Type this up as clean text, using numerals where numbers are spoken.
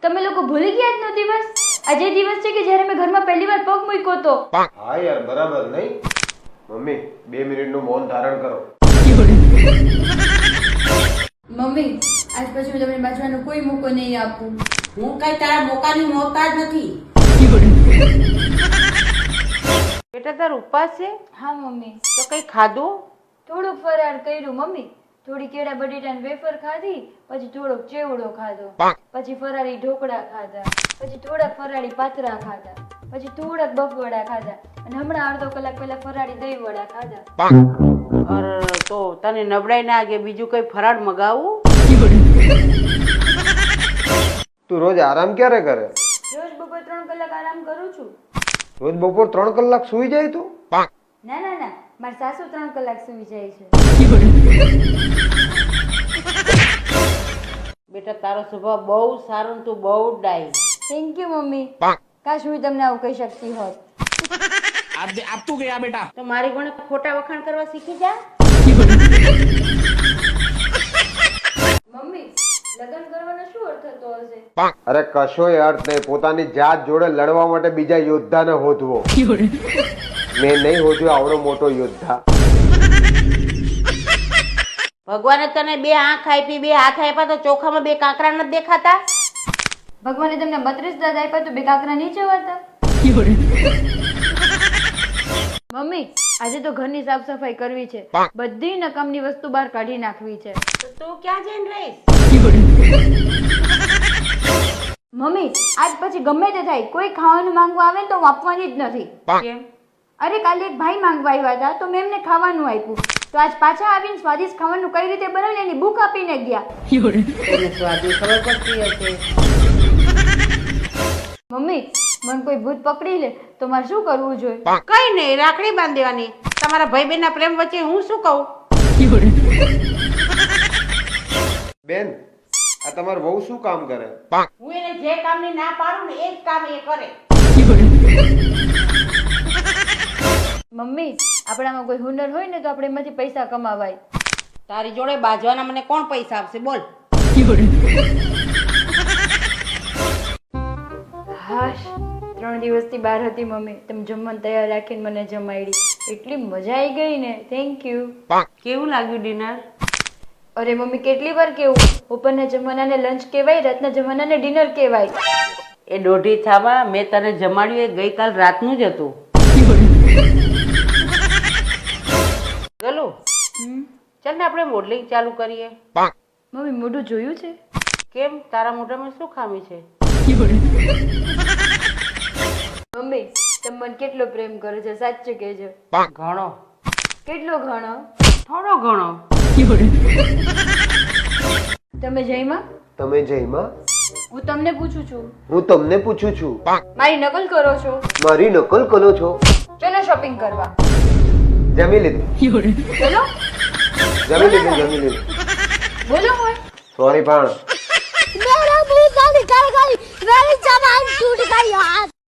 તમે લોકો ભૂલી ગયા આજનો દિવસ? આજે દિવસ છે કે જ્યારે મેં ઘરમાં પહેલી વાર પગ મૂક્યો તો. હા યાર બરાબર નહીં. મમ્મી 2 મિનિટનું મૌન ધારણ કરો. મમ્મી આજ પછી હું તમને બાજવાનો કોઈ મોકો નહીં આપું. હું કઈ તારા મોકાની મોહતાજ નથી. બેટા તાર ઉપવાસ છે? હા મમ્મી. તો કઈ ખાધું? થોડુંક ફરાળ કર્યું મમ્મી. થોડી કેળા બટેટાની વેફર ખાધી, પછી થોડોક ચેવડો ખાધો, પછી ફરાળી ઢોકળા ખાધા, પછી થોડાક ફરાળી પાતરા ખાધા, પછી થોડાક બફવડા ખાધા અને હમણાં અડધો કલાક પહેલા ફરાળી દહીં વડા ખાધા. અરે તો તને નબળાઈ ના કે બીજું કઈ ફરાળ મગાવું? તું રોજ આરામ ક્યારે કરે? રોજ બપોર 3 કલાક આરામ કરું છું. રોજ બપોર 3 કલાક સૂઈ જાય તું? ના ના ના, મારા સાસુ 3 કલાક સૂઈ જાય છે. બેટા તારો સ્વભાવ બહુ સારો ને તું બહુ ડાઈ. Thank you mummy. કાશ હું તમને આવું કહી શકતી હોત. તો મારી ગણે ખોટા વખાણ કરવા શીખી જા. મમ્મી લગ્ન કરવાનો શું અર્થ થતો હશે? અરે કશોય અર્થ નહીં. પોતાની જાત જોડે લડવા માટે બીજા યોદ્ધાને હોધવો. મેં નહીં હોધ્યો આવડો મોટો યોદ્ધા. ભગવાને તને 2 આંખ આપી, 2 હાથ આપ્યા, તો ચોખામાં 2 કાંકરા નથી દેખાતા? ભગવાને તમને 32 દાંત આપ્યા તો 2 કાંકરા નીચે વાળતા? મમ્મી આજે તો ઘરની સાફ સફાઈ કરવી છે. બધી નકામની વસ્તુ બહાર કાઢી નાખવી છે. તો તું ક્યાં જઈને રહીશ? મમ્મી આજ પછી ગમે તે થાય, કોઈ ખાવાનું માંગવા આવે ને તો હું આપવાની જ નથી. કેમ? અરે કાલે એક ભાઈ માંગવા આવ્યા હતા તો મેં એમને ખાવાનું આપ્યું, તો આજ પાછા આવીને સ્વાદિષ્ટ ખાવાનું કઈ રીતે બનાવીને એની બુક આપીને ગયા. એને સ્વાદિષ્ટ ખબર પડતી હશે. મમ્મી મને કોઈ ભૂત પકડી લે તો મારે શું કરવું જોઈએ? કઈ નહીં, રાખડી બાંધી દેવાની. તમારા ભાઈ બહેન ના પ્રેમ વચ્ચે હું શું કહું? બેન આ તમાર વહુ શું કામ કરે? હું એને જે કામની ના પાડું ને એ જ કામ એ કરે. મમ્મી આપણામાં કોઈ હુનર હોય ને તો આપણે એમાંથી પૈસા કમાવાય. તારી જોડે બાજવાના મને કોણ પૈસા આપશે બોલ? હાશ 3 દિવસથી બહાર હતી મમ્મી. તમે જમવાનું તૈયાર રાખીને મને જમાડી. એટલી મજા આવી ગઈ ને. Thank you. કેવું લાગ્યું ડિનર? અરે મમ્મી કેટલી વાર કેવું, ઉપરના જમાનાને લંચ કહેવાય, રાતના જમાનાને ડિનર કહેવાય. એ દોઢી થાવા મેં તને જમાડ્યું એ ગઈકાલ રાતનું જ હતું. ગલુ ચાલ ને આપણે મોડલિંગ ચાલુ કરીએ. મમ્મી મોઢું જોયું છે? કેમ તારા મોઢામાં શું ખામી છે? મમ્મી તમે મને કેટલો પ્રેમ કરો છો સાચું કહેજો. ઘણો. કેટલો ઘણો? થોડો ઘણો. તમે જયમાં? તમે જયમાં? હું તમને પૂછું છું. હું તમને પૂછું છું. મારી નકલ કરો છો? મારી નકલ કરો છો? ચલો શોપિંગ કરવા. જમી લીધું. ચલો જમી લીધું. બોલો હોય. સોરી પણ मेरा मुंह का निकल गई, मेरी जबान टूट गई यार.